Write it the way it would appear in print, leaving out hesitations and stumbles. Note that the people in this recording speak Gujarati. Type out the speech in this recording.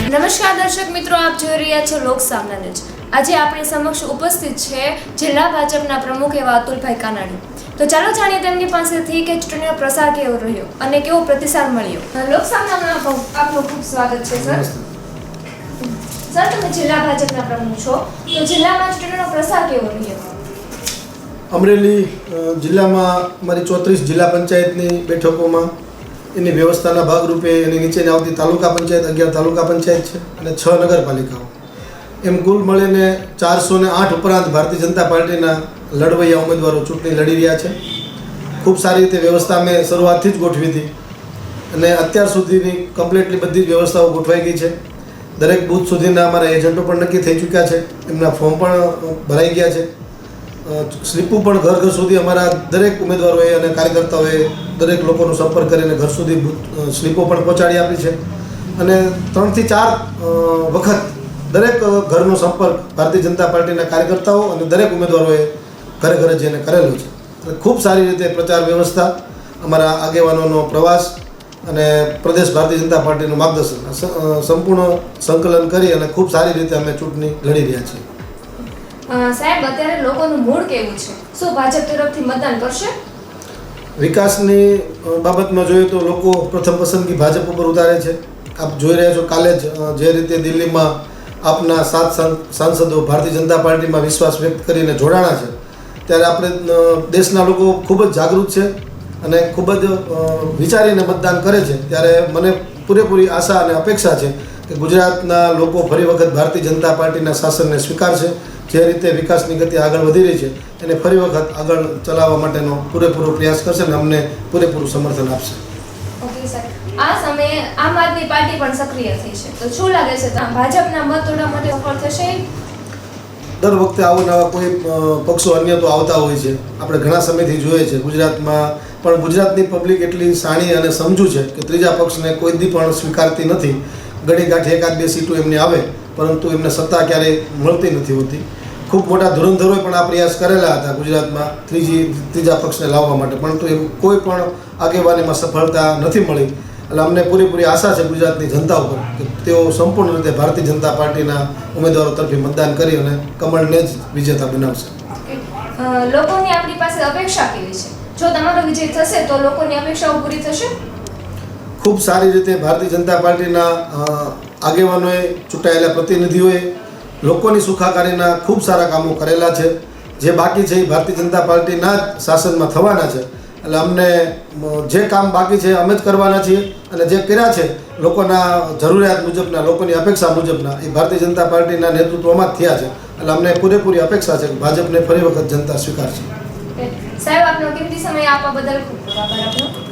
નમસ્કાર દર્શક મિત્રો, આપ જોઈ રહ્યા છો લોક સામના ન્યૂઝ। આજે આપણી સમક્ષ ઉપસ્થિત છે જિલ્લા ભાજપના પ્રમુખ એવા અતુલભાઈ કાનાણી। તો ચાલો જાણીએ તેમની પાસેથી કે ચૂંટણીનો પ્રસાર કેવો રહ્યો અને કેવો પ્રતિસાદ મળ્યો। લોક સામનામાં આપનું ખૂબ સ્વાગત છે સર। સર, તમે જિલ્લા ભાજપના પ્રમુખ છો, તો જિલ્લામાં ચૂંટણીનો પ્રસાર કેવો રહ્યો? અમરેલી જિલ્લામાં અમારી 34 જિલ્લા પંચાયતની બેઠકોમાં એની વ્યવસ્થાના ભાગરૂપે એની નીચેની આવતી તાલુકા પંચાયત 11 તાલુકા પંચાયત છે અને 6 નગરપાલિકાઓ, એમ કુલ મળીને 408 ઉપરાંત ભારતીય જનતા પાર્ટીના લડવૈયા ઉમેદવારો ચૂંટણી લડી રહ્યા છે। ખૂબ સારી રીતે વ્યવસ્થા અમે શરૂઆતથી જ ગોઠવી હતી અને અત્યાર સુધીની કમ્પ્લીટલી બધી જ વ્યવસ્થાઓ ગોઠવાઈ ગઈ છે। દરેક બૂથ સુધીના અમારા એજન્ટો પણ નક્કી થઈ ચૂક્યા છે, એમના ફોર્મ પણ ભરાઈ ગયા છે। સ્લીપો પણ ઘર ઘર સુધી અમારા દરેક ઉમેદવારોએ અને કાર્યકર્તાઓએ દરેક લોકોનો સંપર્ક કરીને ઘર સુધી સ્લીપો પણ પહોંચાડી આપી છે અને 3 થી 4 વખત દરેક ઘરનો સંપર્ક ભારતીય જનતા પાર્ટીના કાર્યકર્તાઓ અને દરેક ઉમેદવારોએ ઘરે ઘરે જઈને કરેલો છે। એટલે ખૂબ સારી રીતે પ્રચાર વ્યવસ્થા, અમારા આગેવાનોનો પ્રવાસ અને પ્રદેશ ભારતીય જનતા પાર્ટીનું માર્ગદર્શન સંપૂર્ણ સંકલન કરી અને ખૂબ સારી રીતે અમે ચૂંટણી લડી રહ્યા છીએ। સાહેબ, અત્યારે લોકોનું મૂડ કેવું છે? શું ભાજપ તરફથી મતદાન કરશે? વિકાસની બાબતમાં જોઈએ તો લોકો પ્રથમ પસંદગી ભાજપ ઉપર ઉતારે છે। આપ જોઈ રહ્યા છો, કાલે જ જે રીતે દિલ્હીમાં આપના 7 સાંસદો ભારતીય જનતા પાર્ટીમાં વિશ્વાસ વ્યક્ત કરીને જોડાણા છે, ત્યારે આપણે દેશના લોકો ખૂબ જ જાગૃત છે અને ખૂબ જ વિચારીને મતદાન કરે છે। ત્યારે મને પૂરેપૂરી આશા અને અપેક્ષા છે કે ગુજરાતના લોકો ફરી વખત ભારતીય જનતા પાર્ટીના શાસનને સ્વીકારશે। જે રીતે વિકાસની ગતિ આગળ વધી રહી છે એને ફરી વખત આગળ ચલાવવા માટેનો પૂરેપૂરો પ્રયાસ કરશે અને અમને પૂરેપૂરું સમર્થન આપશે। ઓકે સર, આ સમયે આમ આદમી પાર્ટી પણ સક્રિય થઈ છે, તો શું લાગે છે ભાજપના મત તોડવા માટે સફળ થશે? દર વખતે આવા નવા કોઈ પક્ષો અન્ય તો આવતા હોય છે, આપણે ઘણા સમયથી જોઈએ છે ગુજરાતમાં, પણ ગુજરાતની પબ્લિક એટલી શાણી અને સમજુ છે કે ત્રીજા પક્ષને કોઈ દી પણ સ્વીકારતી નથી। ઘણી ગાંઠી 1-2 સીટો એમને આવે, પરંતુ એમને સત્તા ક્યારેય મળતી નથી હોતી। ખૂબ મોટા ધુરંધરોએ પણ આ પ્રયાસ કરેલા હતા ગુજરાતમાં ત્રીજા પક્ષને લાવવા માટે, પરંતુ એમ કોઈ પણ આગેવાનીમાં સફળતા નથી મળી। એટલે અમને પૂરેપૂરી આશા છે ગુજરાતની જનતા ઉપર કે તેઓ સંપૂર્ણ રીતે ભારતીય જનતા પાર્ટીના ઉમેદવારો તરફી મતદાન કરી અને કમળને જ વિજેતા બનાવશે। લોકોની આપણી પાસે અપેક્ષા કેવી છે? જો તમારો વિજય થશે તો લોકોની અપેક્ષાઓ પૂરી થશે? ખૂબ સારી રીતે ભારતીય જનતા પાર્ટીના આગેવાનોએ, ચૂંટાયેલા પ્રતિનિધિઓએ લોકોની સુખાકારીના ખૂબ સારા કામો કરેલા છે। જે બાકી છે એ ભારતીય જનતા પાર્ટીના જ શાસનમાં થવાના છે। એટલે અમને જે કામ બાકી છે અમે જ કરવાના છીએ અને જે કર્યા છે લોકોના જરૂરિયાત મુજબના, લોકોની અપેક્ષા મુજબના, એ ભારતીય જનતા પાર્ટીના નેતૃત્વમાં જ થયા છે। એટલે અમને પૂરેપૂરી અપેક્ષા છે કે ભાજપને ફરી વખત જનતા સ્વીકારશે। સાહેબ, આપનો કિંમતી સમય આપવા બદલ ખૂબ ખૂબ આભાર આપનો।